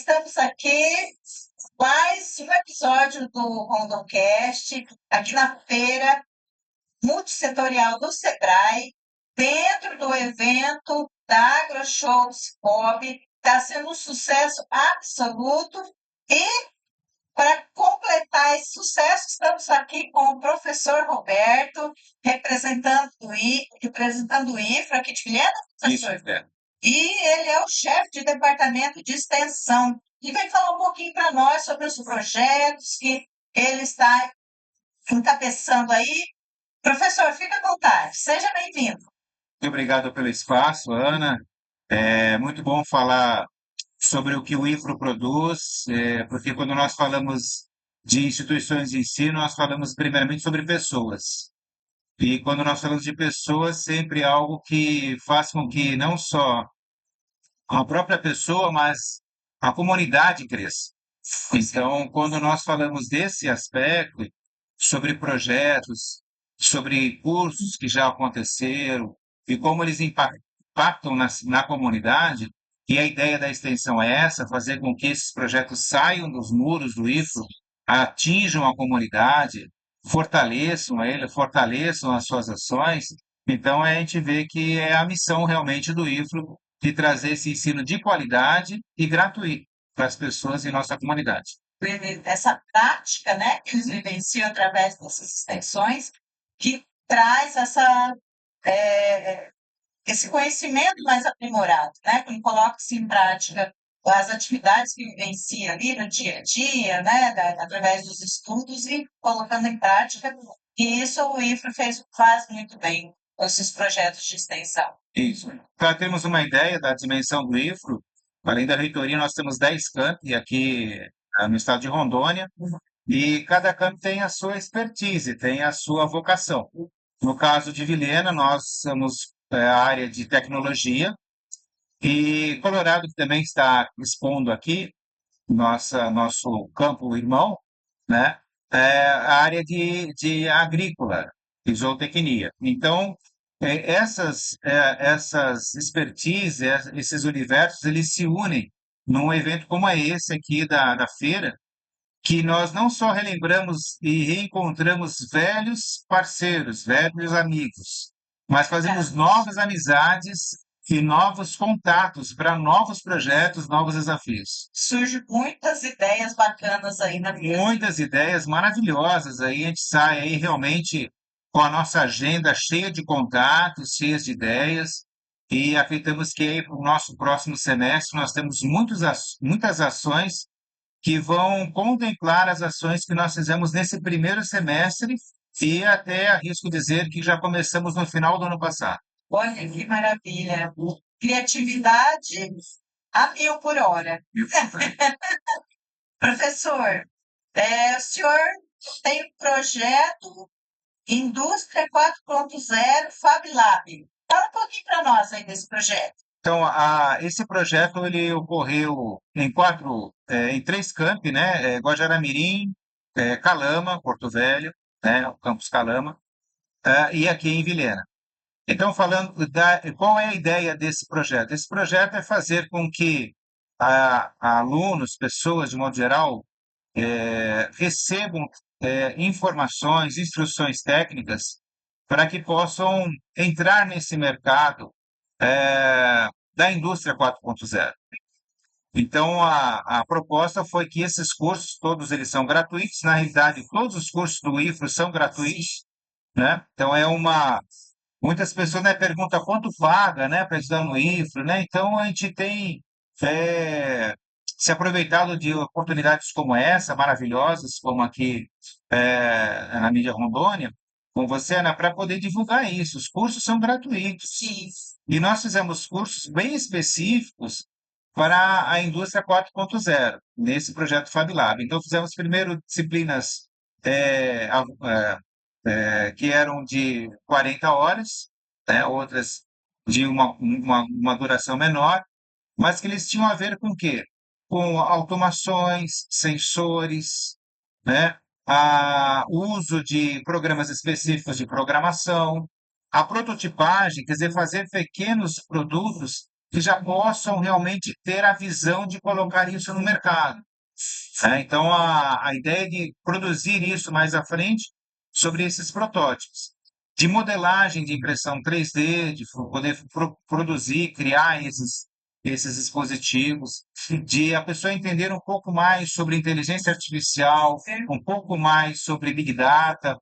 estamos aqui, mais um episódio do Rondocast, aqui na feira multissetorial do Sebrae, dentro do evento da AgroShow Cicobi. Está sendo um sucesso absoluto e, para completar esse sucesso, estamos aqui com o professor Roberto, representando o IFRA aqui de Vilhena, professor? Isso, é. E ele é o chefe de departamento de extensão. E vai falar um pouquinho para nós sobre os projetos que ele está encabeçando aí. Professor, fica à vontade, seja bem-vindo. Muito obrigado pelo espaço, Ana. É muito bom falar sobre o que o IFRO produz, porque quando nós falamos de instituições de ensino, nós falamos primeiramente sobre pessoas. E quando nós falamos de pessoas, sempre é algo que faz com que não só a própria pessoa, mas a comunidade cresça. Então, quando nós falamos desse aspecto, sobre projetos, sobre cursos que já aconteceram e como eles impactam na comunidade, e a ideia da extensão é essa, fazer com que esses projetos saiam dos muros do IFRO, atinjam a comunidade, fortaleçam ele, fortaleçam as suas ações. Então, a gente vê que é a missão realmente do IFRO de trazer esse ensino de qualidade e gratuito para as pessoas em nossa comunidade. Essa prática, né, que eles vivenciam através dessas extensões, que traz esse conhecimento mais aprimorado, né, quando coloca-se em prática as atividades que vivencia ali no dia a dia, né, através dos estudos e colocando em prática. E isso o IFRA faz muito bem com esses projetos de extensão. Isso. Para termos uma ideia da dimensão do IFRO, além da reitoria, nós temos 10 campi aqui no estado de Rondônia, e cada campo tem a sua expertise, tem a sua vocação. No caso de Vilhena, nós somos a área de tecnologia, e Colorado, que também está expondo aqui, nosso campo irmão, né, é a área de agrícola, de zootecnia. Então, essas expertises, esses universos, eles se unem num evento como é esse aqui da feira, que nós não só relembramos e reencontramos velhos parceiros, velhos amigos, mas fazemos novas amizades e novos contatos para novos projetos, novos desafios. Surgem muitas ideias bacanas aí na mesa. Muitas ideias maravilhosas aí, a gente sai aí realmente com a nossa agenda cheia de contatos, cheia de ideias, e acreditamos que aí para o nosso próximo semestre nós temos muitas ações que vão contemplar as ações que nós fizemos nesse primeiro semestre e até arrisco dizer que já começamos no final do ano passado. Olha que maravilha! Criatividade a 1000 por hora. Professor, o senhor tem um projeto Indústria 4.0 Fab Lab. Fala um pouquinho para nós aí desse projeto. Então, esse projeto ele ocorreu em três campi, né? Guajará-Mirim, Calama, Porto Velho, né? O campus Calama, e aqui em Vilhena. Então, qual é a ideia desse projeto? Esse projeto é fazer com que alunos, pessoas de modo geral, recebam informações, instruções técnicas para que possam entrar nesse mercado da indústria 4.0. Então, a proposta foi que esses cursos, todos eles são gratuitos. Na realidade, todos os cursos do IFRO são gratuitos, né? Então, muitas pessoas, né, perguntam quanto paga, né, para estudar no IFRO, né? Então, a gente tem se aproveitado de oportunidades como essa, maravilhosas, como aqui na mídia Rondônia, com você, Ana, para poder divulgar isso. Os cursos são gratuitos. Sim. E nós fizemos cursos bem específicos para a indústria 4.0, nesse projeto Fab Lab. Então, fizemos primeiro disciplinas que eram de 40 horas, né, outras de uma duração menor, mas que eles tinham a ver com o quê? Com automações, sensores, né? O uso de programas específicos de programação, a prototipagem, quer dizer, fazer pequenos produtos que já possam realmente ter a visão de colocar isso no mercado. Então, a ideia é de produzir isso mais à frente sobre esses protótipos, de modelagem de impressão 3D, de poder produzir, criar esses dispositivos, de a pessoa entender um pouco mais sobre inteligência artificial, um pouco mais sobre Big Data.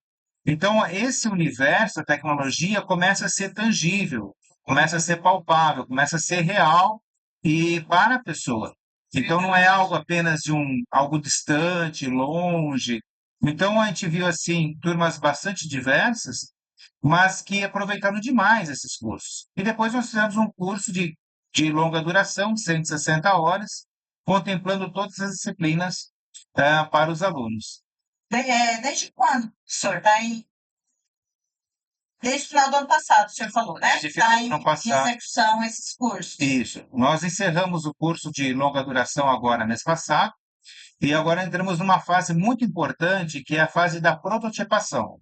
Então, esse universo, a tecnologia, começa a ser tangível, começa a ser palpável, começa a ser real e para a pessoa. Então não é algo apenas de algo distante, longe. Então a gente viu assim turmas bastante diversas, mas que aproveitaram demais esses cursos. E depois nós fizemos um curso de longa duração, de 160 horas, contemplando todas as disciplinas para os alunos. Desde quando, professor? Está em Desde o final do ano passado, o senhor falou, né? Desde final Está do em ano passado. execução esses cursos. Isso. Nós encerramos o curso de longa duração agora mês passado, e agora entramos numa fase muito importante, que é a fase da prototipação.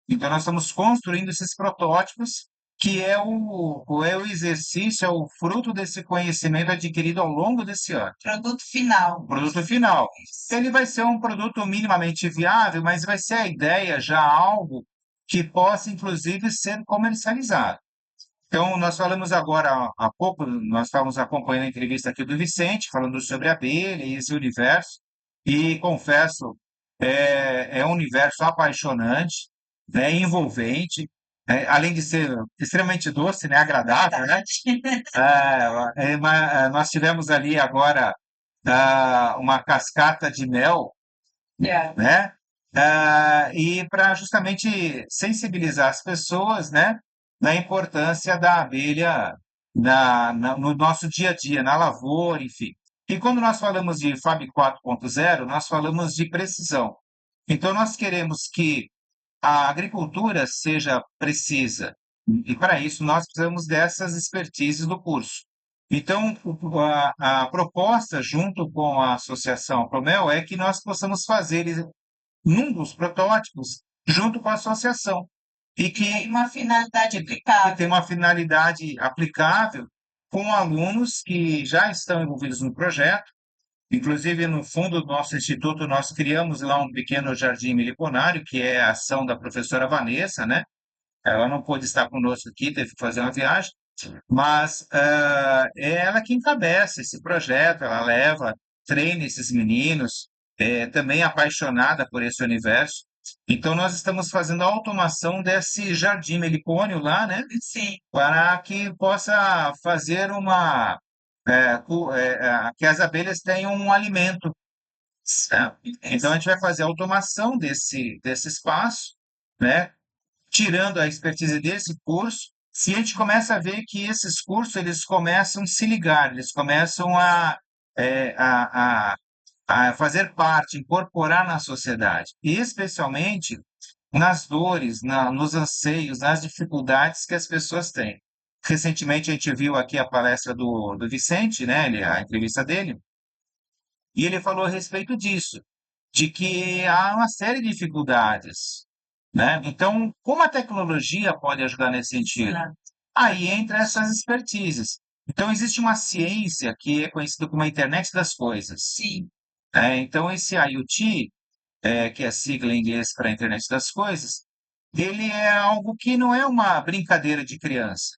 Então, nós estamos construindo esses protótipos, que é o exercício, é o fruto desse conhecimento adquirido ao longo desse ano. Produto final. Produto final. Ele vai ser um produto minimamente viável, mas vai ser a ideia já algo que possa, inclusive, ser comercializado. Então, nós falamos agora há pouco, nós estávamos acompanhando a entrevista aqui do Vicente, falando sobre a abelha e esse universo, e confesso, é um universo apaixonante, né, envolvente, além de ser extremamente doce, né, agradável, né? Nós tivemos ali agora uma cascata de mel, né? E para justamente sensibilizar as pessoas, né, na importância da abelha no nosso dia a dia, na lavoura, enfim. E quando nós falamos de Fab 4.0, nós falamos de precisão. Então, nós queremos que a agricultura seja precisa, e para isso nós precisamos dessas expertises do curso. Então, a proposta, junto com a Associação Promel, é que nós possamos fazer num dos protótipos, junto com a associação. E Tem que, uma finalidade que aplicável. tem uma finalidade aplicável com alunos que já estão envolvidos no projeto. Inclusive, no fundo do nosso instituto, nós criamos lá um pequeno jardim miliponário, que é a ação da professora Vanessa, né? Ela não pôde estar conosco aqui, teve que fazer uma viagem, mas é ela que encabeça esse projeto, ela leva, treina esses meninos, também apaixonada por esse universo. Então, nós estamos fazendo a automação desse jardim melipônio lá, né? Sim. Para que possa fazer que as abelhas tenham um alimento. Né? Então, a gente vai fazer a automação desse espaço, né? Tirando a expertise desse curso, se a gente começa a ver que esses cursos eles começam a se ligar, eles começam é, a, a, a fazer parte, incorporar na sociedade, e especialmente nas dores, nos anseios, nas dificuldades que as pessoas têm. Recentemente a gente viu aqui a palestra do Vicente, né, a entrevista dele, e ele falou a respeito disso, de que há uma série de dificuldades, né? Então, como a tecnologia pode ajudar nesse sentido? Aí entra essas expertises. Então, existe uma ciência que é conhecida como a internet das coisas. Sim. Então, esse IoT, que é a sigla em inglês para a internet das coisas, ele é algo que não é uma brincadeira de criança.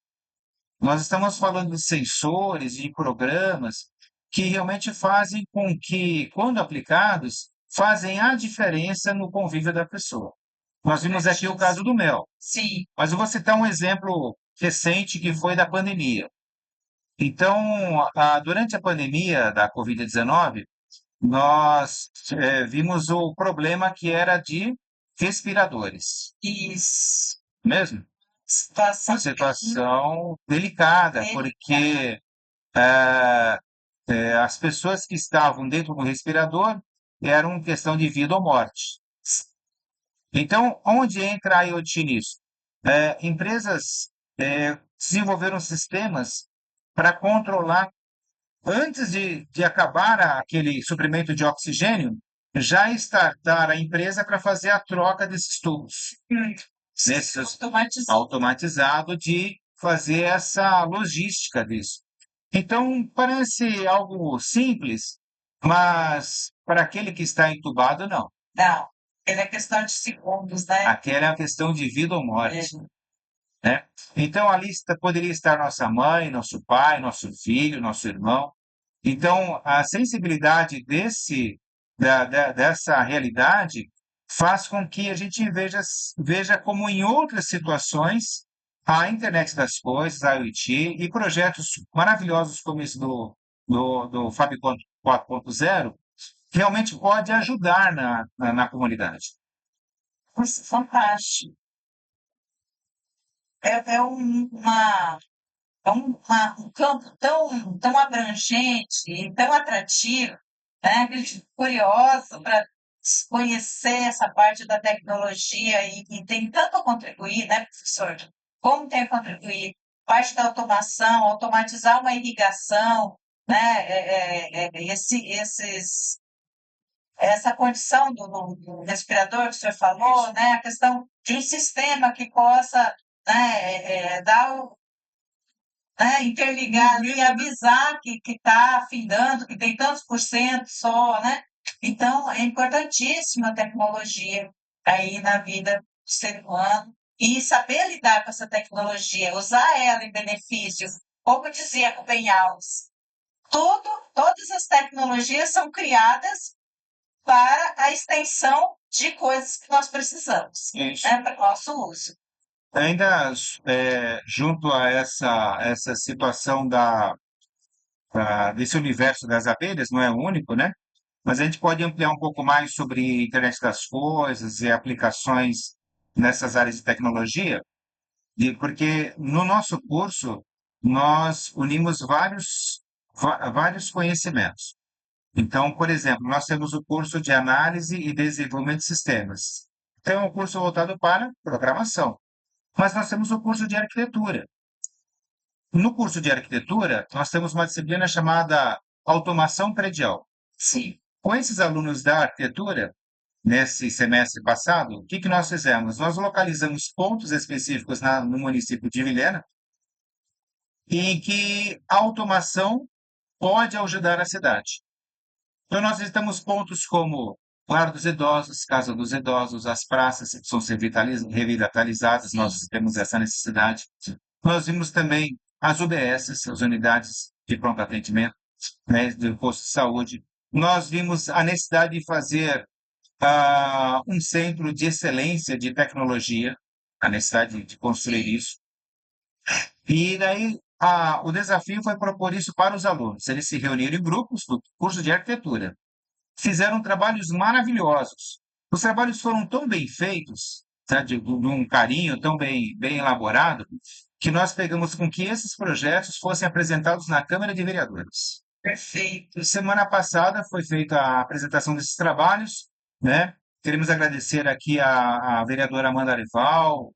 Nós estamos falando de sensores, de programas que realmente fazem com que, quando aplicados, fazem a diferença no convívio da pessoa. Nós vimos aqui o caso do mel, Sim. mas eu vou citar um exemplo recente que foi da pandemia. Então, durante a pandemia da Covid-19, nós vimos o problema que era de respiradores. Isso. Mesmo? Situação Uma situação delicada, delicada. porque as pessoas que estavam dentro do respirador eram questão de vida ou morte. Então, onde entra a IoT nisso? Empresas desenvolveram sistemas para controlar, antes de acabar aquele suprimento de oxigênio, já startar a empresa para fazer a troca desses tubos. Desses automatizado. automatizado de fazer essa logística disso. Então, parece algo simples, mas para aquele que está entubado, não. Não, ele é questão de segundos, né? Aquela é uma questão de vida ou morte, né? Então, ali poderia estar nossa mãe, nosso pai, nosso filho, nosso irmão. Então, a sensibilidade dessa realidade faz com que a gente veja como em outras situações a internet das coisas, a IoT e projetos maravilhosos como esse do Fábio 4.0 realmente pode ajudar na comunidade. Nossa, fantástico. É um campo tão abrangente e tão atrativo, né? Que a gente fica curioso para conhecer essa parte da tecnologia e tem tanto a contribuir, né, professor? Como tem a contribuir? Parte da automação, automatizar uma irrigação, né? Essa condição do respirador que o senhor falou, né? A questão de um sistema que possa, né, dar né, interligar ali, avisar que está afindando, que tem tantos por cento só, né? Então, é importantíssima a tecnologia aí na vida do ser humano e saber lidar com essa tecnologia, usar ela em benefício. Como dizia Rubem Alves, todas as tecnologias são criadas para a extensão de coisas que nós precisamos, Isso. né, para o nosso uso. Ainda junto a essa situação desse universo das abelhas, não é o único, né? Mas a gente pode ampliar um pouco mais sobre internet das coisas e aplicações nessas áreas de tecnologia, porque no nosso curso nós unimos vários conhecimentos. Então, por exemplo, nós temos o curso de análise e desenvolvimento de sistemas. Então, é um curso voltado para programação. Mas nós temos o curso de arquitetura. No curso de arquitetura, nós temos uma disciplina chamada automação predial. Sim, Com esses alunos da arquitetura, nesse semestre passado, o que que nós fizemos? Nós localizamos pontos específicos no município de Vilhena em que a automação pode ajudar a cidade. Então, nós visitamos pontos como Lar dos Idosos, Casa dos Idosos, as praças que precisam ser revitalizadas, nós temos essa necessidade. Nós vimos também as UBSs, as unidades de pronto atendimento, né, do posto de saúde. Nós vimos a necessidade de fazer um centro de excelência de tecnologia, a necessidade de construir isso. E daí o desafio foi propor isso para os alunos. Eles se reuniram em grupos do curso de arquitetura. Fizeram trabalhos maravilhosos. Os trabalhos foram tão bem feitos, tá, de um carinho tão bem elaborado, que nós pegamos com que esses projetos fossem apresentados na Câmara de Vereadores. perfeito. Semana passada foi feita a apresentação desses trabalhos, né? Queremos agradecer aqui a vereadora Amanda Leval,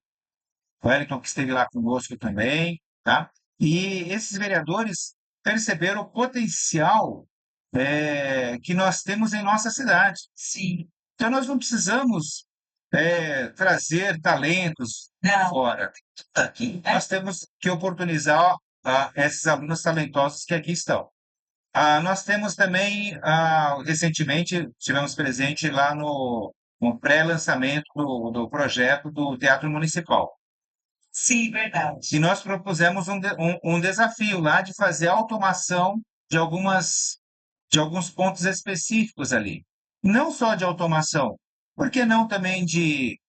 o Wellington, que esteve lá conosco também, tá? E esses vereadores perceberam o potencial que nós temos em nossa cidade. Sim, Então, nós não precisamos trazer talentos não, fora. aqui, né? Nós temos que oportunizar esses alunos talentosos que aqui estão. Nós temos também, recentemente, tivemos presente lá no pré-lançamento do projeto do Teatro Municipal. Sim, verdade. E nós propusemos um desafio lá de fazer automação de de alguns pontos específicos ali. Não só de automação, por que não também de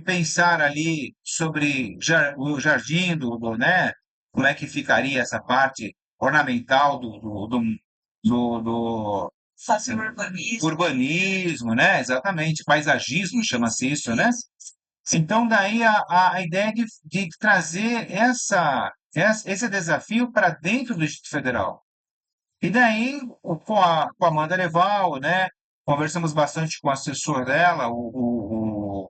pensar ali sobre o jardim né? Como é que ficaria essa parte ornamental do Fazer urbanismo. urbanismo, né? Exatamente, paisagismo chama-se isso, né? Então, daí a ideia de trazer esse desafio para dentro do Distrito Federal. E daí, com a Amanda Leval, né, conversamos bastante com o assessor dela, o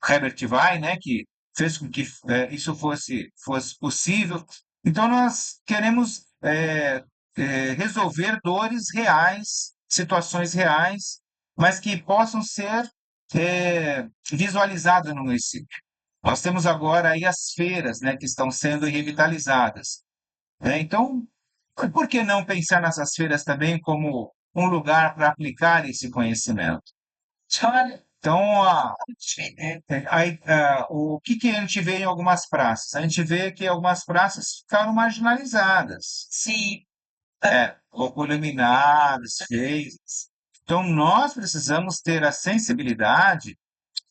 Herbert Vai, né, que fez com que isso fosse possível. Então, nós queremos resolver dores reais, situações reais, mas que possam ser visualizadas no município. Nós temos agora aí as feiras, né, que estão sendo revitalizadas, né? Então, E por que não pensar nessas feiras também como um lugar para aplicar esse conhecimento? Olha, Então, é, o que que a gente vê em algumas praças? A gente vê que algumas praças ficaram marginalizadas, sim, pouco iluminadas, feias. Então, nós precisamos ter a sensibilidade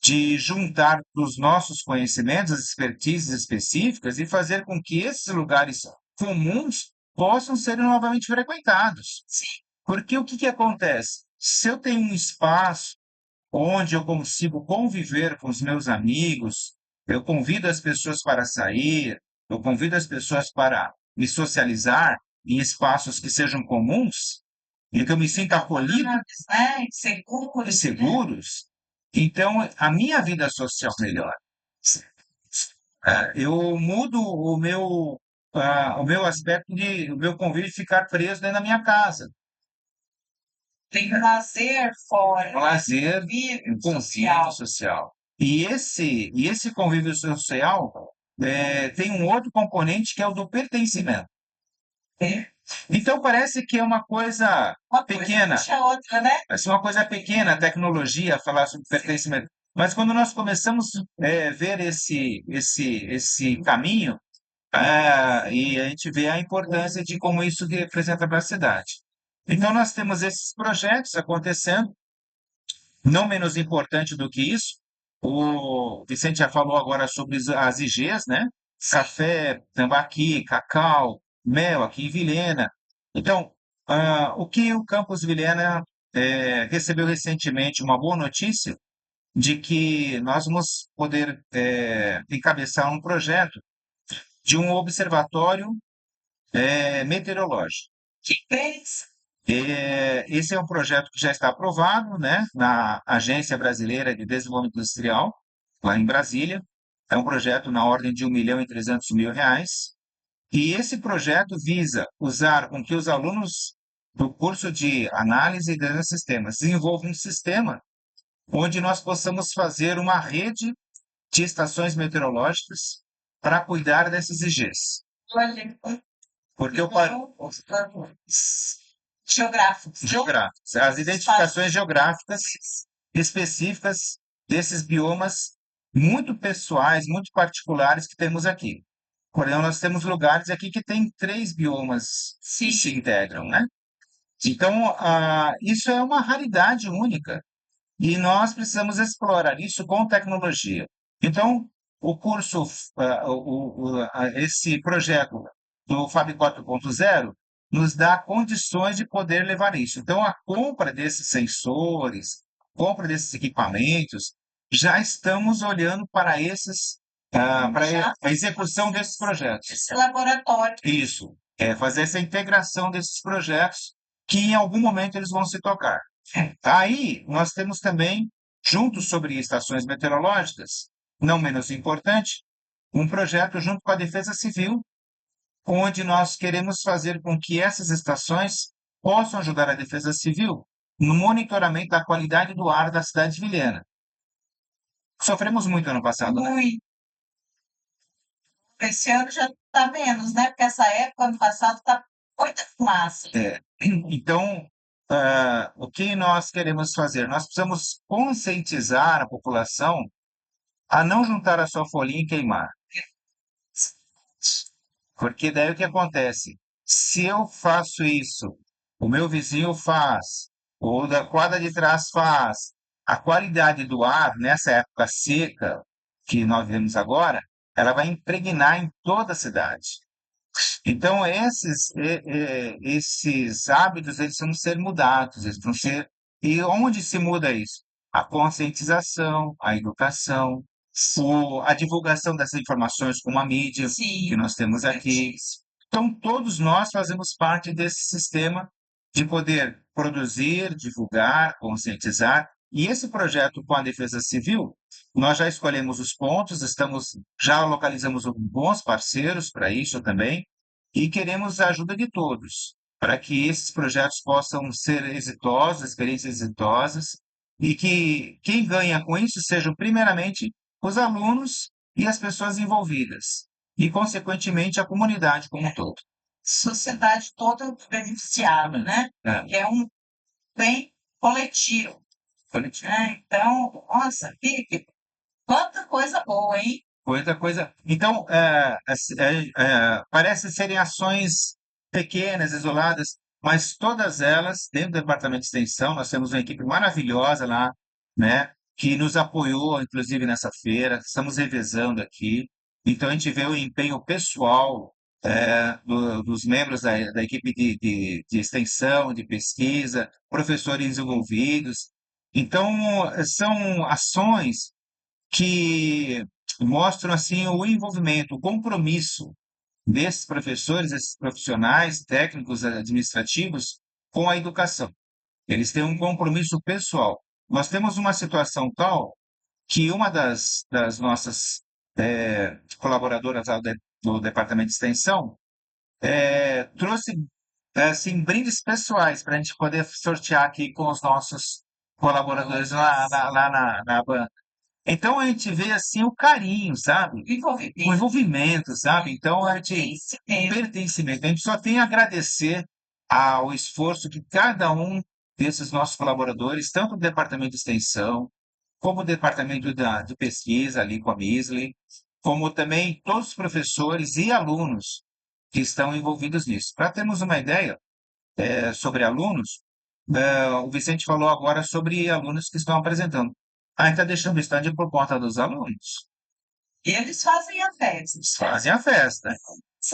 de juntar os nossos conhecimentos, as expertises específicas e fazer com que esses lugares comuns possam ser novamente frequentados. Porque o que que acontece? Se eu tenho um espaço onde eu consigo conviver com os meus amigos, eu convido as pessoas para sair, eu convido as pessoas para me socializar em espaços que sejam comuns, e que eu me sinta acolhido né? e Seguro, né? seguros, então a minha vida social melhora. Eu mudo o meu aspecto o meu convívio ficar preso dentro da minha casa. Tem lazer fora, Lazer, convívio um convívio social. social. E esse convívio social tem um outro componente que é o do pertencimento. É. Então parece que é uma coisa Uma coisa pequena, puxa a outra, né? parece uma coisa pequena a tecnologia falar sobre pertencimento. Mas quando nós começamos a ver esse caminho, e a gente vê a importância de como isso representa para a cidade. Então nós temos esses projetos acontecendo. Não menos importante do que isso, o Vicente já falou agora sobre as IGs, né? Café, tambaqui, cacau, mel aqui em Vilhena. Então, o que o Campus Vilhena recebeu recentemente uma boa notícia de que nós vamos poder encabeçar um projeto de um observatório meteorológico. Que fez. Esse é um projeto que já está aprovado, né, na Agência Brasileira de Desenvolvimento Industrial, lá em Brasília. É um projeto na ordem de R$ 1.300.000. E esse projeto visa usar com que os alunos do curso de análise e desenho de sistemas desenvolvam um sistema onde nós possamos fazer uma rede de estações meteorológicas para cuidar desses IGs. Olha, Porque os geográficos, né? geográficas, as identificações geográficas específicas desses biomas muito pessoais, muito particulares que temos aqui. Por exemplo, nós temos lugares aqui que tem 3 biomas que se integram, né? Então, isso é uma raridade única e nós precisamos explorar isso com tecnologia. Então, o curso, esse projeto do Fab 4.0 nos dá condições de poder levar isso. Então, a compra desses sensores, compra desses equipamentos, já estamos olhando para para a execução desses projetos. Esse laboratório. Isso, fazer essa integração desses projetos que em algum momento eles vão se tocar. Aí nós temos também, junto sobre estações meteorológicas, não menos importante, um projeto junto com a Defesa Civil, onde nós queremos fazer com que essas estações possam ajudar a Defesa Civil no monitoramento da qualidade do ar da cidade de Vilhena. Sofremos muito ano passado, né? Muito. Esse ano já está menos, né? Porque essa época, ano passado, está muita fumaça. Então, o que nós queremos fazer? Nós precisamos conscientizar a população a não juntar a sua folhinha e queimar. Porque daí o que acontece? Se eu faço isso, o meu vizinho faz, o da quadra de trás faz, a qualidade do ar nessa época seca que nós vivemos agora, ela vai impregnar em toda a cidade. Então, esses hábitos, eles vão ser mudados, eles vão ser... E onde se muda isso? A conscientização, a educação, a divulgação dessas informações com a mídia que nós temos aqui. Então, todos nós fazemos parte desse sistema de poder produzir, divulgar, conscientizar. E esse projeto com a Defesa Civil, nós já escolhemos os pontos, já localizamos bons parceiros para isso também, e queremos a ajuda de todos, para que esses projetos possam ser exitosos, experiências exitosas, e que quem ganha com isso sejam, primeiramente, os alunos e as pessoas envolvidas, e, consequentemente, a comunidade como um todo. sociedade toda beneficiada, né? É, Que é um bem coletivo, coletivo. né? Então, nossa, quanta coisa boa, hein? Outra coisa. Então, parece serem ações pequenas, isoladas, mas todas elas, dentro do departamento de extensão, nós temos uma equipe maravilhosa lá, né, que nos apoiou, inclusive, nessa feira. Estamos revezando aqui. Então, a gente vê o empenho pessoal, dos membros da equipe de extensão, de pesquisa, professores envolvidos. Então, são ações que mostram assim o envolvimento, o compromisso desses professores, esses profissionais, técnicos, administrativos com a educação. Eles têm um compromisso pessoal. Nós temos uma situação tal que uma das nossas colaboradoras lá do Departamento de Extensão trouxe assim, brindes pessoais para a gente poder sortear aqui com os nossos colaboradores lá na banca. Então a gente vê assim o carinho, sabe? O envolvimento, sabe? Então a gente pertencimento. A gente só tem a agradecer ao esforço que cada um desses nossos colaboradores, tanto do departamento de extensão, como o departamento de pesquisa ali com a Misley, como também todos os professores e alunos que estão envolvidos nisso. Para termos uma ideia sobre alunos, o Vicente falou agora sobre alunos que estão apresentando. A gente está deixando o stand por conta dos alunos. Eles fazem a festa. Eles fazem a festa.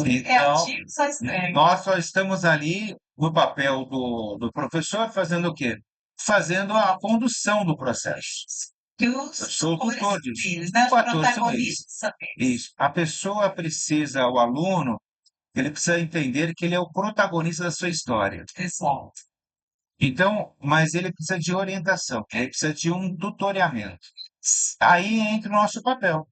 Então, Criativos ao extremo. nós só estamos ali no papel do professor fazendo o quê? Fazendo a condução do processo. Que Eu os sou o tutor disso. deles, né? Os O ator são eles. protagonistas são eles. Isso. A pessoa precisa, o aluno, ele precisa entender que ele é o protagonista da sua história. Exato. Então, mas ele precisa de orientação, ele precisa de um tutoriamento. Aí entra o nosso papel.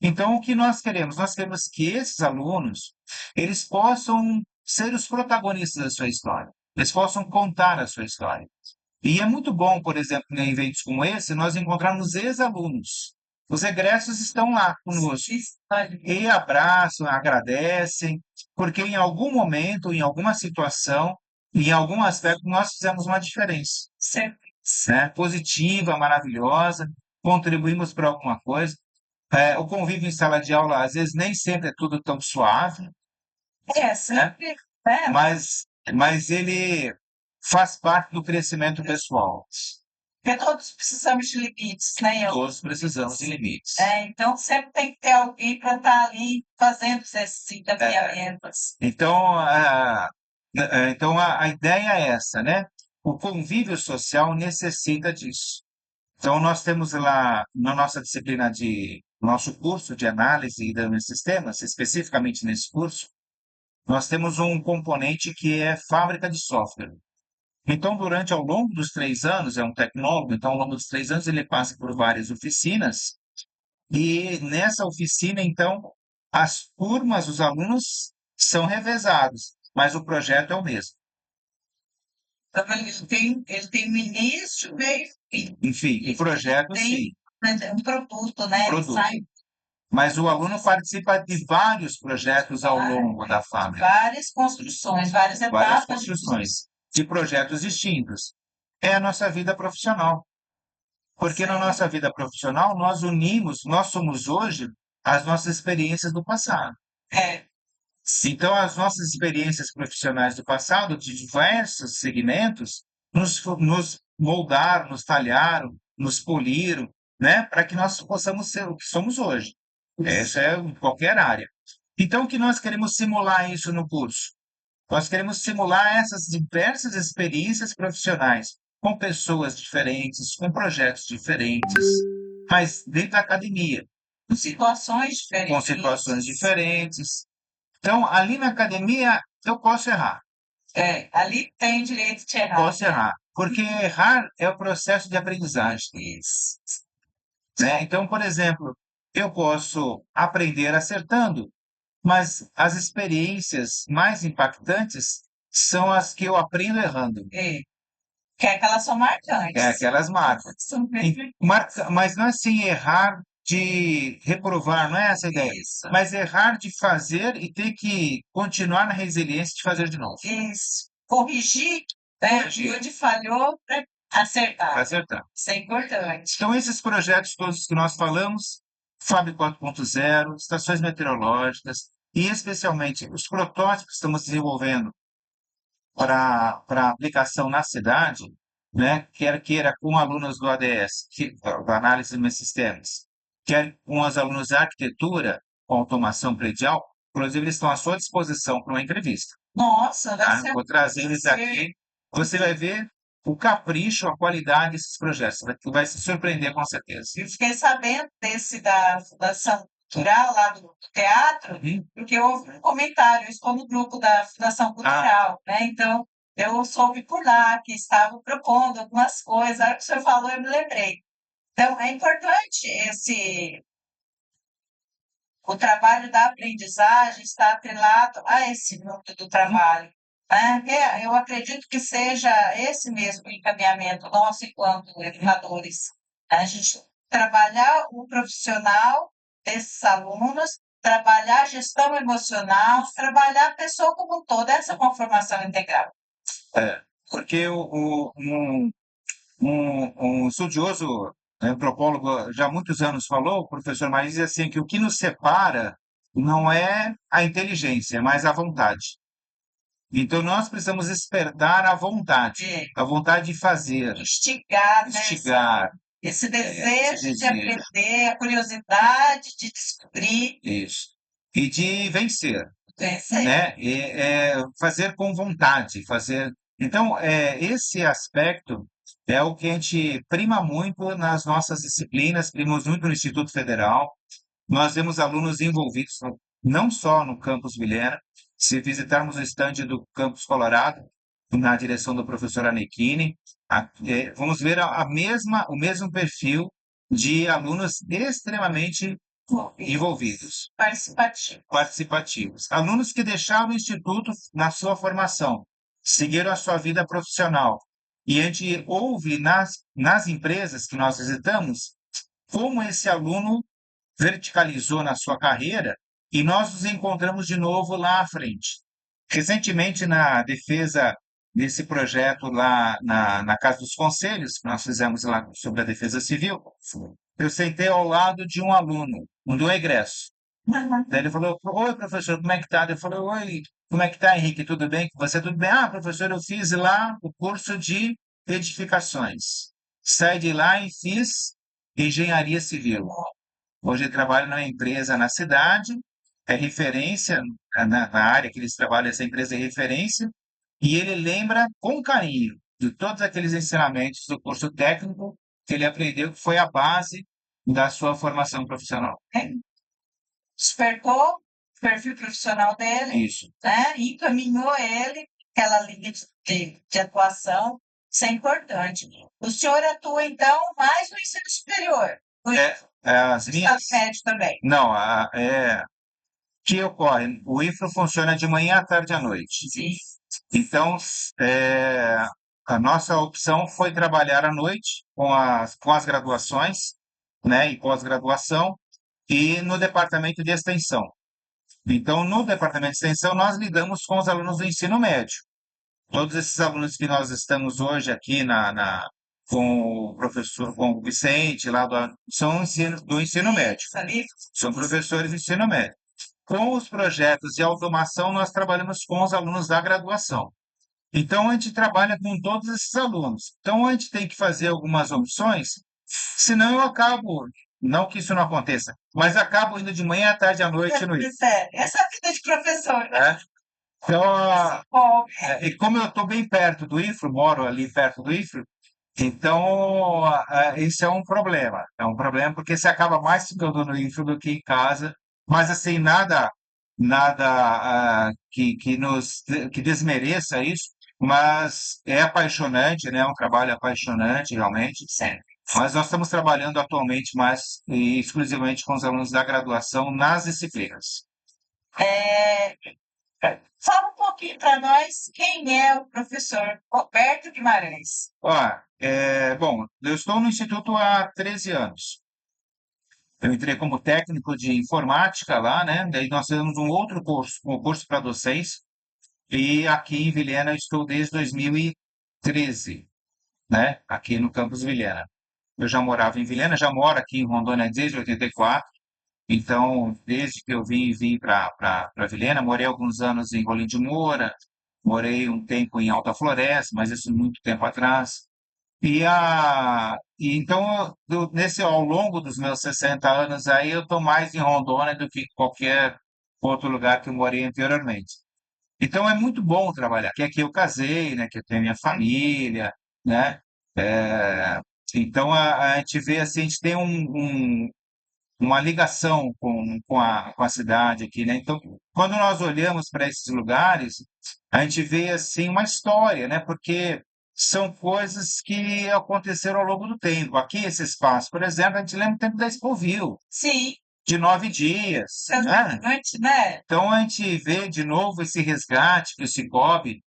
Então, o que nós queremos? Nós queremos que esses alunos, eles possam ser os protagonistas da sua história. Eles possam contar a sua história. E é muito bom, por exemplo, em eventos como esse, nós encontrarmos ex-alunos. Os egressos estão lá conosco. E abraçam, agradecem, porque em algum momento, em alguma situação, em algum aspecto, nós fizemos uma diferença. Sempre. Né? Positiva, maravilhosa, contribuímos para alguma coisa. O convívio em sala de aula, às vezes, nem sempre é tudo tão suave, Sempre. Né? mas ele faz parte do crescimento pessoal. Porque todos precisamos de limites, né? Todos precisamos de limites. Então, sempre tem que ter alguém para estar ali fazendo esses encaminhamentos. Então, a ideia é essa, né? O convívio social necessita disso. Então, nós temos lá, na nossa disciplina nosso curso de análise e de sistemas, especificamente nesse curso, nós temos um componente que é fábrica de software. Então, ao longo dos 3 anos, é um tecnólogo, então, ao longo dos 3 anos, ele passa por várias oficinas, e nessa oficina, então, as turmas, os alunos são revezados, mas o projeto é o mesmo. Então, ele tem um início, meio e fim. Enfim, o projeto, sim. Um produto, né? Produto. Sai Mas o aluno participa de vários projetos ao longo da fábrica. várias construções, várias etapas. Construções de projetos distintos. É a nossa vida profissional. Porque na nossa vida profissional, nós somos hoje as nossas experiências do passado. Então, as nossas experiências profissionais do passado, de diversos segmentos, nos moldaram, nos talharam, nos poliram, né? Para que nós possamos ser o que somos hoje. Isso é em qualquer área. Então, o que nós queremos simular isso no curso? Nós queremos simular essas diversas experiências profissionais com pessoas diferentes, com projetos diferentes, mas dentro da academia. Com situações diferentes. Com situações diferentes. Então, ali na academia, eu posso errar. Ali tem direito de errar. Posso errar. Porque errar é o processo de aprendizagem. Isso. Né? Então, por exemplo, eu posso aprender acertando, mas as experiências mais impactantes são as que eu aprendo errando. Que é aquelas são marcantes. Aquelas marcas. Mas não é assim errar de reprovar, não é essa a ideia, Isso, mas errar de fazer e ter que continuar na resiliência de fazer de novo, isso. Corrigir, né, Corrigir. onde falhou para para acertar. acertar. Isso é importante. Então, esses projetos todos que nós falamos, FAB 4.0, estações meteorológicas, e especialmente os protótipos que estamos desenvolvendo para aplicação na cidade, né, quer queira com alunos do ADS, da Análise de Sistemas, quer com os alunos de arquitetura, com automação predial, inclusive eles estão à sua disposição para uma entrevista. Nossa, vai Tá? ser Vou trazer eles aqui, você vai ver o capricho, a qualidade desses projetos, vai se surpreender com certeza. Eu fiquei sabendo desse da Fundação Cultural, lá do teatro, Uhum. porque houve um comentário, eu estou no grupo da Fundação Cultural, né? Então, eu soube por lá que estavam propondo algumas coisas, a hora que o senhor falou, eu me lembrei. Então, é importante o trabalho da aprendizagem estar atrelado a esse mundo do trabalho, né? Eu acredito que seja esse mesmo o encaminhamento nosso enquanto educadores, a gente trabalhar o profissional desses alunos, trabalhar a gestão emocional, trabalhar a pessoa como um todo, essa é uma formação integral. Porque um estudioso, antropólogo, já há muitos anos falou, o professor Maris, assim, que o que nos separa não é a inteligência, mas a vontade. Então, nós precisamos despertar a vontade de fazer, Instigar, né? instigar, Esse esse desejo de desejo. aprender, a curiosidade de descobrir, Isso. E de vencer, vencer. né? Fazer com vontade, fazer. Então, esse aspecto é o que a gente prima muito nas nossas disciplinas, primamos muito no Instituto Federal. Nós temos alunos envolvidos não só no campus Vilhena, se visitarmos o estande do campus Colorado, na direção do professor Anequini, vamos ver o mesmo perfil de alunos extremamente envolvidos, Participativo. participativos. Alunos que deixaram o instituto na sua formação, seguiram a sua vida profissional. E a gente ouve nas empresas que nós visitamos como esse aluno verticalizou na sua carreira e nós nos encontramos de novo lá à frente. Recentemente, na defesa desse projeto lá na Casa dos Conselhos, que nós fizemos lá sobre a defesa civil, eu sentei ao lado de um aluno, um do egresso. Daí ele falou: oi, professor, como é que tá? Eu falei: oi, como é que tá, Henrique? Tudo bem? Você tudo bem? Ah, professor, eu fiz lá o curso de edificações. Saí de lá e fiz engenharia civil. Hoje ele trabalha numa empresa na cidade, é referência na área que eles trabalham, essa empresa é referência, e ele lembra com carinho de todos aqueles ensinamentos do curso técnico que ele aprendeu, que foi a base da sua formação profissional. Despertou o perfil profissional dele, Isso. né? E encaminhou ele aquela linha de atuação. Isso é importante. O senhor atua, então, mais no ensino superior, no As Estado minhas. médio também. Não, o que ocorre? O IFRO funciona de manhã à tarde e à noite. Sim. Então, a nossa opção foi trabalhar à noite com as graduações, né, e pós-graduação, e no departamento de extensão. Então, no departamento de extensão, nós lidamos com os alunos do ensino médio. Todos esses alunos que nós estamos hoje aqui com o professor, com o Vicente, são do ensino médio. São professores do ensino médio. Com os projetos de automação, nós trabalhamos com os alunos da graduação. Então, a gente trabalha com todos esses alunos. Então, a gente tem que fazer algumas opções, senão eu acabo, não que isso não aconteça, mas acabo indo de manhã à tarde à noite no IFRO. Essa é a vida de professor, né? Então, Bom, e como eu estou bem perto do IFRO, moro ali perto do IFRO, então esse é um problema. É um problema porque você acaba mais ficando no IFRO do que em casa, mas assim, nada que desmereça isso, mas é apaixonante, né? É um trabalho apaixonante, realmente. certo. Mas nós estamos trabalhando atualmente mais e exclusivamente com os alunos da graduação nas disciplinas. É, fala um pouquinho para nós quem é o professor Roberto Guimarães. Bom, eu estou no Instituto há 13 anos. Eu entrei como técnico de informática lá, né? Daí nós fizemos um outro curso, um curso para docência, e aqui em Vilhena eu estou desde 2013, né? Aqui no campus Vilhena. Eu já morava em Vilhena, já moro aqui em Rondônia desde 84. Então, desde que eu vim para Vilhena, morei alguns anos em Rolim de Moura, morei um tempo em Alta Floresta, mas isso muito tempo atrás. Então, ao longo dos meus 60 anos aí, eu estou mais em Rondônia do que qualquer outro lugar que eu morei anteriormente. Então, é muito bom trabalhar, que aqui eu casei, né, que eu tenho minha família, né? É, então, a gente vê assim, a gente tem uma ligação com a cidade aqui, né? Então, quando nós olhamos para esses lugares, a gente vê assim uma história, né? Porque são coisas que aconteceram ao longo do tempo. Aqui, esse espaço, por exemplo, a gente lembra o tempo da Expoville, Sim, de 9 dias, né? exatamente, né? Então, a gente vê de novo esse resgate que o Cicobi,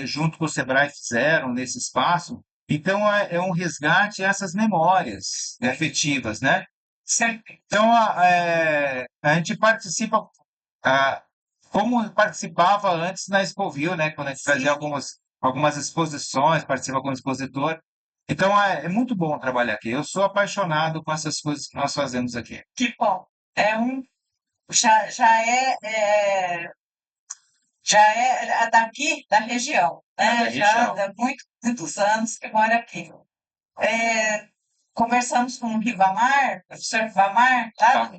junto com o Sebrae, fizeram nesse espaço. Então, é um resgate a essas memórias afetivas, né? Sempre. Então, a gente participa, ah, como participava antes na Expoville, né? Quando a gente fazia Sim. algumas exposições, participa como expositor. Então, é muito bom trabalhar aqui. Eu sou apaixonado com essas coisas que nós fazemos aqui. Que bom. É um, já é daqui da região, Da né? Já região. há muitos anos que mora aqui. É, conversamos com o Ribamar, o professor Ribamar, lá Tá.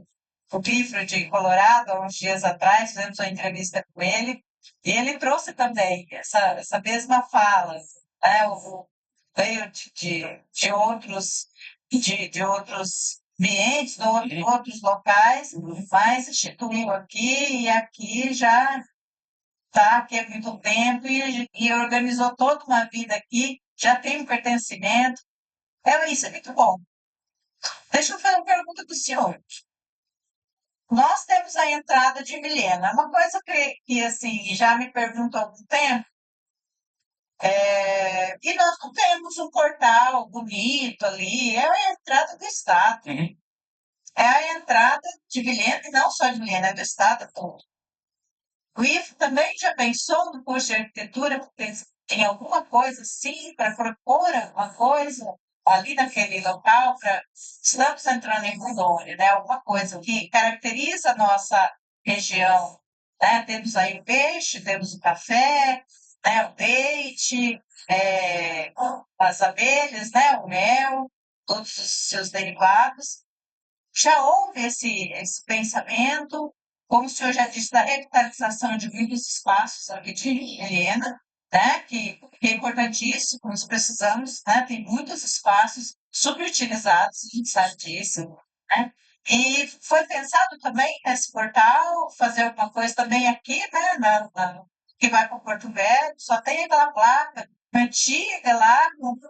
do Clifford, de Colorado, há uns dias atrás, fizemos uma entrevista com ele, e ele trouxe também essa mesma fala, né? Veio de outros ambientes, outros locais, mas instituiu aqui, e aqui já está aqui há muito tempo, e organizou toda uma vida aqui, já tem um pertencimento. Isso é muito bom. Deixa eu fazer uma pergunta para o senhor. Nós temos a entrada de Vilhena. Uma coisa que assim, já me pergunto há algum tempo, e nós não temos um portal bonito ali, é a entrada do Estado. Uhum. É a entrada de Vilhena, e não só de Vilhena, é do Estado todo. O IF também já pensou no curso de arquitetura, porque tem alguma coisa assim, para propor alguma coisa ali naquele local, estamos entrando em Rondônia, né? Alguma coisa que caracteriza a nossa região, né? Temos aí o peixe, temos o café, né? O leite, as abelhas, né? O mel, todos os seus derivados. Já houve esse pensamento, como o senhor já disse, da revitalização de muitos espaços aqui de Helena, né, que é importantíssimo, nós precisamos, né, tem muitos espaços subutilizados, a gente sabe disso, né? E foi pensado também nesse portal, fazer alguma coisa também aqui, né, que vai para Porto Velho, só tem aquela placa antiga lá,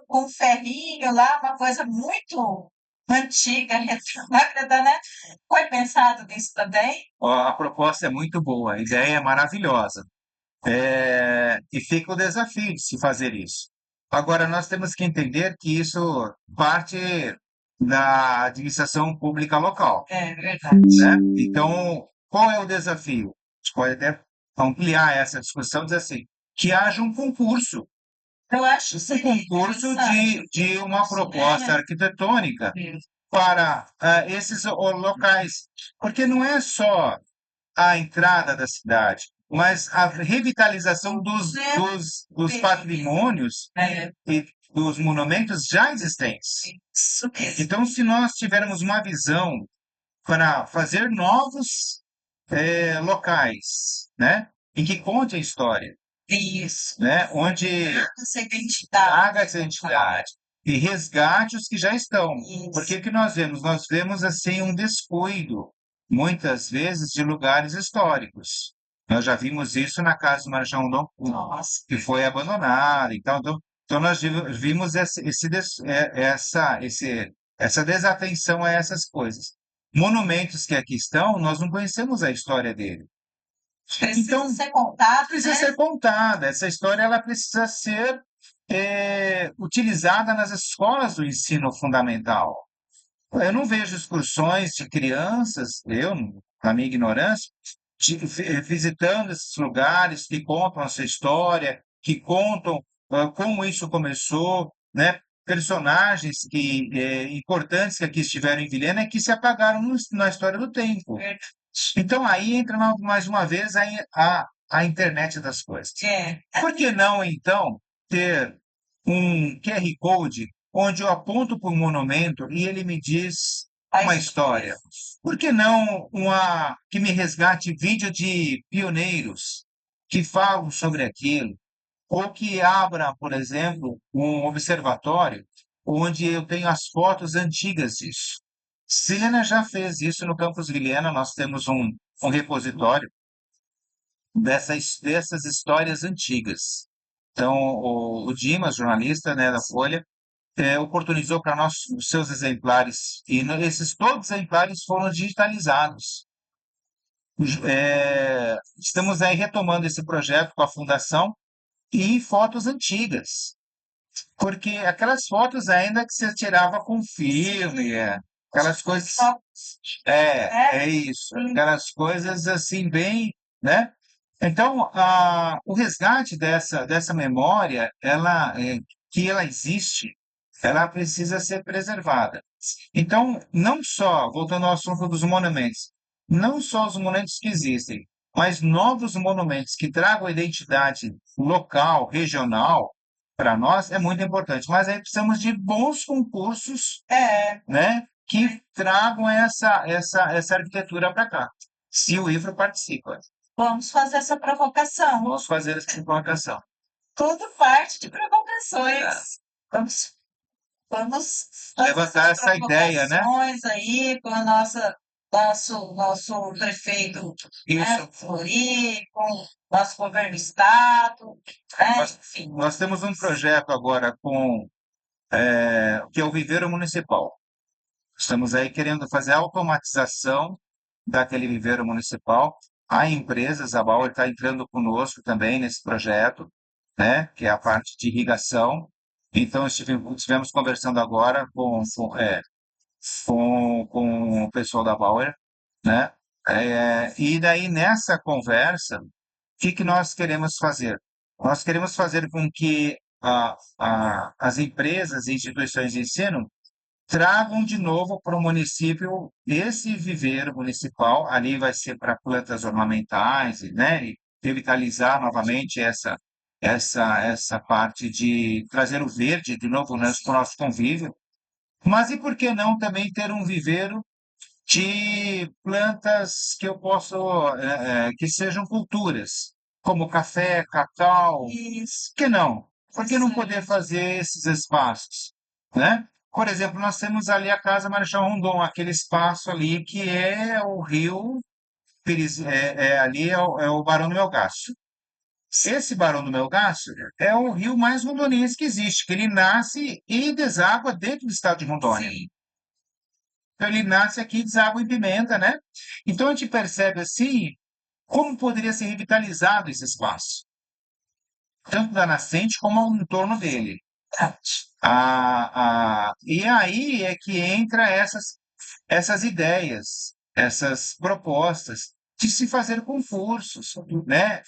com um ferrinho lá, uma coisa muito antiga, retrógrada, né? Foi pensado nisso também? Ó, a proposta é muito boa, a ideia é maravilhosa. E fica o desafio de se fazer isso. Agora, nós temos que entender que isso parte da administração pública local, É verdade. né? Então, qual é o desafio? A gente pode até ampliar essa discussão e dizer assim, que haja um concurso, Eu acho um concurso de uma proposta arquitetônica para esses locais, porque não é só a entrada da cidade, mas a revitalização dos patrimônios e dos monumentos já existentes. Isso mesmo. Então, se nós tivermos uma visão para fazer novos locais, né, em que conte a história, Isso. né, onde Essa identidade. traga essa identidade e resgate os que já estão. Isso. Porque o que nós vemos? Nós vemos assim um descuido, muitas vezes, de lugares históricos. Nós já vimos isso na casa do Marechal Rondon, Nossa. que foi abandonada. Então nós vimos essa desatenção a essas coisas. Monumentos que aqui estão, nós não conhecemos a história dele. Precisa Então, ser contado, precisa né? ser contada. Essa história ela precisa ser utilizada nas escolas do ensino fundamental. Eu não vejo excursões de crianças, na minha ignorância, visitando esses lugares que contam a sua história, que contam como isso começou, né? Personagens importantes que aqui estiveram em Vilhena e que se apagaram na história do tempo. Então aí entra mais uma vez a internet das coisas. É, Por que não, então, ter um QR Code onde eu aponto para um monumento e ele me diz uma história? Por que não que me resgate vídeo de pioneiros que falam sobre aquilo? Ou que abra, por exemplo, um observatório onde eu tenho as fotos antigas disso. Silena já fez isso no Campus Vilhena, nós temos um repositório dessas histórias antigas. Então, o Dimas, jornalista, né, da Folha, oportunizou para nós os seus exemplares, e esses todos os exemplares foram digitalizados. Estamos aí retomando esse projeto com a Fundação e fotos antigas, porque aquelas fotos ainda que você tirava com filme, aquelas coisas. É isso, aquelas coisas assim, bem, né? Então, o resgate dessa memória, que ela existe, ela precisa ser preservada. Então, não só, voltando ao assunto dos monumentos, não só os monumentos que existem, mas novos monumentos que tragam a identidade local, regional, para nós é muito importante. Mas aí precisamos de bons concursos, né, que tragam essa arquitetura para cá. Se o IFRO participa. Vamos fazer essa provocação. Vamos fazer essa provocação. Tudo parte de provocações. Vamos fazer Levantar essas essa ideia, né? provocações aí com a nosso prefeito, né, Isso. Fleury, com o nosso governo do estado, né, enfim. Nós temos um projeto agora que é o Viveiro Municipal. Estamos aí querendo fazer a automatização daquele viveiro municipal. Há empresas, a Bauer está entrando conosco também nesse projeto, né, que é a parte de irrigação. Então, estivemos conversando agora com o pessoal da Bauer, né? E daí, nessa conversa, o que nós queremos fazer? Nós queremos fazer com que as empresas e instituições de ensino tragam de novo para o município esse viveiro municipal. Ali vai ser para plantas ornamentais, né? E revitalizar novamente essa parte de trazer o verde de novo para o nosso convívio. Mas e por que não também ter um viveiro de plantas que eu posso, que sejam culturas, como café, cacau? Isso. Por que não? Por que não poder fazer esses espaços, né? Por exemplo, nós temos ali a Casa Marechal Rondon, aquele espaço ali que é o rio, ali é o Barão do Melgaço. Esse Barão do Melgaço é o rio mais rondoniense que existe, que ele nasce e deságua dentro do estado de Rondônia. Sim. Então, ele nasce aqui e deságua em Pimenta, né? Então, a gente percebe assim como poderia ser revitalizado esse espaço, tanto da nascente como ao entorno dele. E aí é que entra essas ideias, essas propostas de se fazer concursos, né?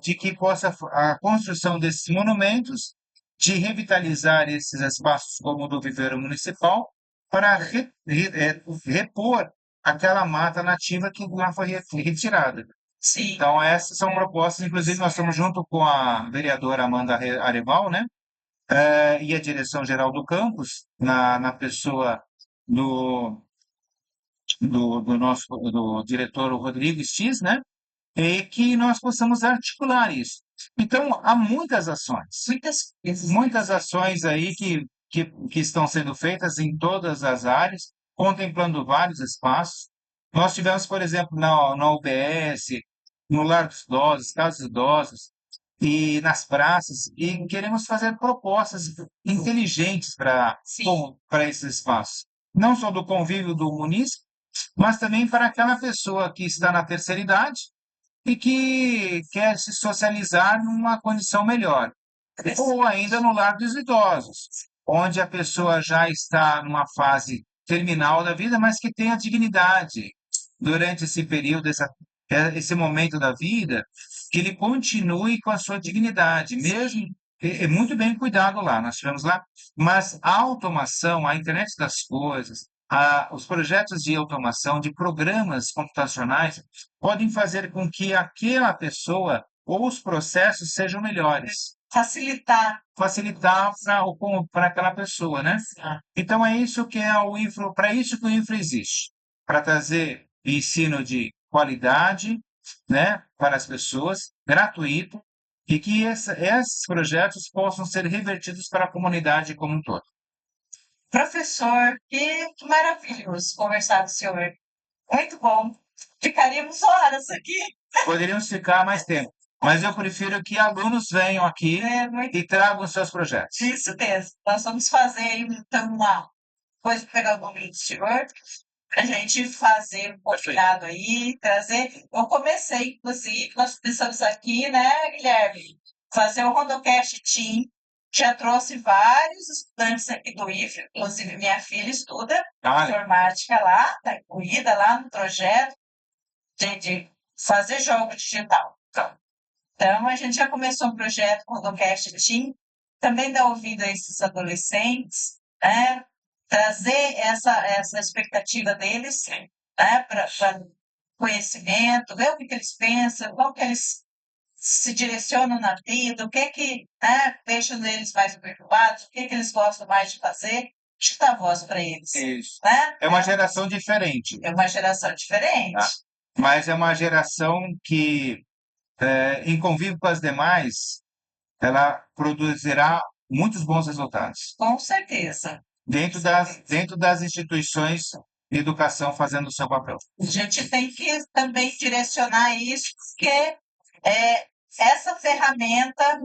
De que possa a construção desses monumentos, de revitalizar esses espaços como o do viveiro municipal, para repor aquela mata nativa que lá foi retirada. Sim. Então, essas são propostas, inclusive nós estamos junto com a vereadora Amanda Areval, né? E a direção-geral do campus, na pessoa do, do diretor Rodrigo X, né? E que nós possamos articular isso. Então, há muitas ações, muitas ações aí que estão sendo feitas em todas as áreas, contemplando vários espaços. Nós tivemos, por exemplo, na UBS, no Lar dos Idosos, Casas Idosos, e nas praças, e queremos fazer propostas inteligentes para esses espaços. Não só do convívio do munícipe, mas também para aquela pessoa que está na terceira idade e que quer se socializar numa condição melhor. Ou ainda no lar dos idosos, onde a pessoa já está numa fase terminal da vida, mas que tenha dignidade durante esse período, esse momento da vida, que ele continue com a sua dignidade, mesmo é muito bem cuidado lá, nós tivemos lá, mas a automação, a internet das coisas, os projetos de automação, de programas computacionais, podem fazer com que aquela pessoa ou os processos sejam melhores. Facilitar para aquela pessoa, né? Então é isso que é o Infra, para isso que o Infra existe, para trazer ensino de qualidade, né, para as pessoas, gratuito, e que esses projetos possam ser revertidos para a comunidade como um todo. Professor, que maravilhoso conversar com o senhor. Muito bom. Ficaríamos horas aqui. Poderíamos ficar mais tempo, mas eu prefiro que alunos venham aqui e tragam seus projetos. Isso mesmo. Nós vamos fazer aí, então, uma coisa, pegar o nome do senhor, para a gente fazer um compilado aí, trazer. Eu comecei, inclusive, nós pensamos aqui, né, Guilherme, fazer o Rondocast Team. Já trouxe vários estudantes aqui do IFE, inclusive minha filha estuda informática lá, está incluída lá no projeto de fazer jogo digital. Então, a gente já começou um projeto com o Rondocast Team, também dá ouvido a esses adolescentes, né, trazer essa expectativa deles, né, para conhecimento, ver o que eles pensam, como que eles se direcionam na vida, o que né, deixa eles mais preocupados, o que eles gostam mais de fazer, de dar voz para eles. Isso. Né? É uma geração diferente. É uma geração diferente. Tá? Mas é uma geração que, em convívio com as demais, ela produzirá muitos bons resultados. Com certeza. Dentro das instituições de educação fazendo o seu papel. A gente tem que também direcionar isso, porque essa ferramenta.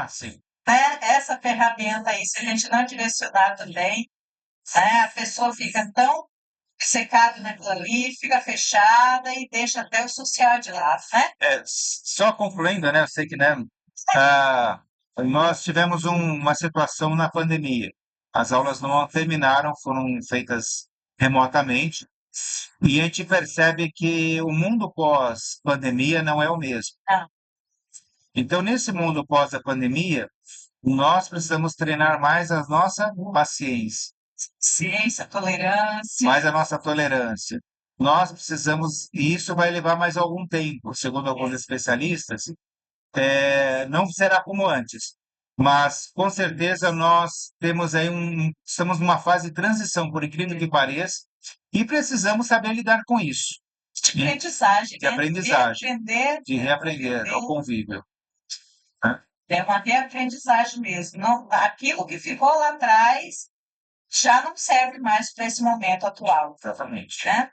Sim. Né, essa ferramenta aí, se a gente não direcionar também, né, a pessoa fica tão secada naquilo ali, fica fechada e deixa até o social de lado, né? Só concluindo, né? Eu sei que, né? Nós tivemos uma situação na pandemia. As aulas não terminaram, foram feitas remotamente, e a gente percebe que o mundo pós-pandemia não é o mesmo. Então, nesse mundo pós a pandemia, nós precisamos treinar mais a nossa paciência. Ciência, tolerância. Mais a nossa tolerância. Nós precisamos, e isso vai levar mais algum tempo, segundo alguns especialistas, não será como antes. Mas, com certeza, nós temos aí estamos numa fase de transição, por incrível que pareça, e precisamos saber lidar com isso. De aprendizagem. De aprendizagem. De reaprender ao convívio. É uma reaprendizagem mesmo. Não, aquilo que ficou lá atrás já não serve mais para esse momento atual. Exatamente. Né?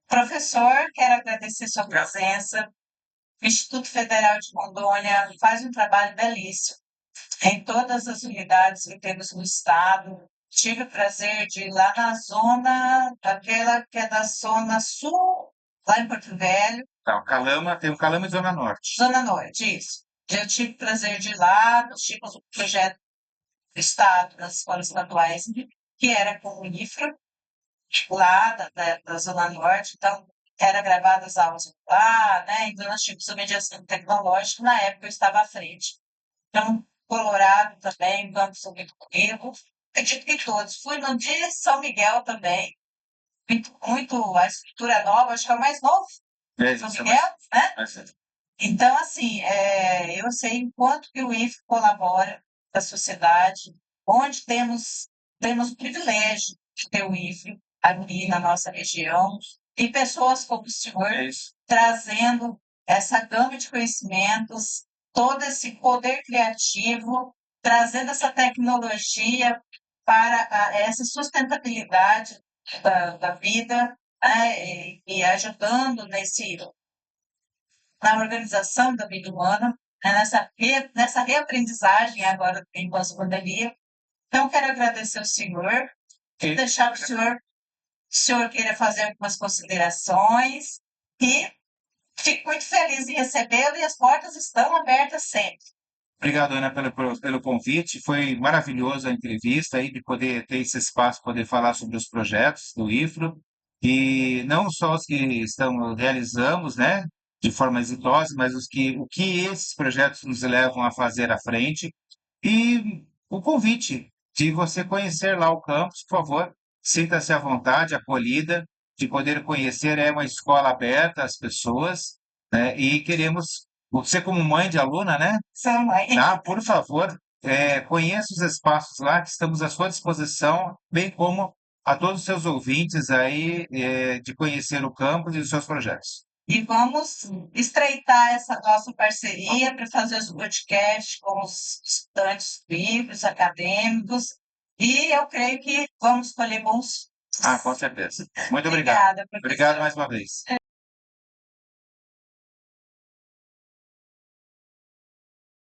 Professor, quero agradecer sua presença. O Instituto Federal de Rondônia faz um trabalho belíssimo em todas as unidades que temos no estado. Tive o prazer de ir lá na zona, aquela que é da zona sul, lá em Porto Velho. Tem o Calama e Zona Norte. Zona Norte, isso. Já tive o prazer de ir lá, nós tínhamos um projeto do Estado, das escolas estaduais, que era com o IFRA, lá da Zona Norte, então era gravada as aulas lá, né? Então nós tínhamos a mediação tecnológica, na época eu estava à frente. Então, Colorado também, Campos do Rio, acredito que todos. Fui no de São Miguel também, muito a estrutura nova, acho que é o mais novo, São Miguel, né? Então, assim, eu sei o quanto que o IFE colabora com a sociedade, onde temos o privilégio de ter o IFE aqui na nossa região, e pessoas como o senhor trazendo essa gama de conhecimentos, todo esse poder criativo, trazendo essa tecnologia para essa sustentabilidade da vida, né, e ajudando na organização da vida humana, né, nessa reaprendizagem agora em pós-pandemia. Então, quero agradecer ao senhor e deixar o senhor queira fazer algumas considerações e fico muito feliz em recebê-lo e as portas estão abertas sempre. Obrigado, Ana, pelo convite. Foi maravilhosa a entrevista aí, de poder ter esse espaço, poder falar sobre os projetos do IFRO, e não só os que estamos realizamos, né, de forma exitosa, mas o que esses projetos nos levam a fazer à frente. E o convite de você conhecer lá o campus, por favor, sinta-se à vontade, acolhida, de poder conhecer. É uma escola aberta às pessoas, né, e queremos, você como mãe de aluna, né? Sua mãe. Tá? Por favor, conheça os espaços lá que estamos à sua disposição, bem como a todos os seus ouvintes aí, de conhecer o campus e os seus projetos. E vamos estreitar essa nossa parceria para fazer os podcasts com os estudantes livres, acadêmicos, e eu creio que vamos colher bons. Ah, com certeza. Muito obrigado. Obrigada, Obrigado professor. mais uma vez.